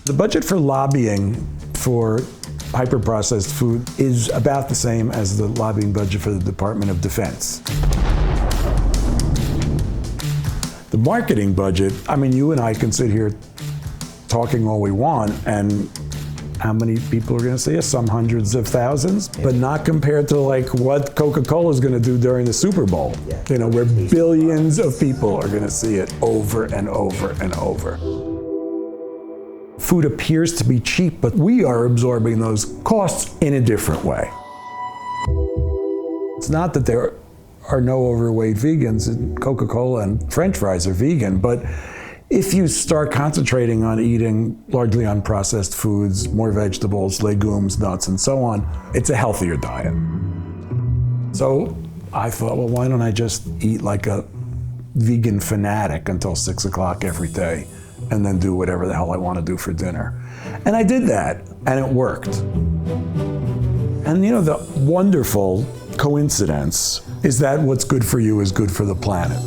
The budget for lobbying for hyper-processed food is about the same as the lobbying budget for the Department of Defense. The marketing budget, I mean, you and I can sit here talking all we want, and how many people are going to see us? Some hundreds of thousands, but not compared to like what Coca-Cola is going to do during the Super Bowl, you know, where billions of people are going to see it over and over and over. Food appears to be cheap, but we are absorbing those costs in a different way. It's not that there are no overweight vegans, and Coca-Cola and French fries are vegan, but if you start concentrating on eating largely unprocessed foods, more vegetables, legumes, nuts, and so on, it's a healthier diet. So I thought, well, why don't I just eat like a vegan fanatic until 6 o'clock every day, and then do whatever the hell I want to do for dinner. And I did that, and it worked. And you know, the wonderful coincidence is that what's good for you is good for the planet.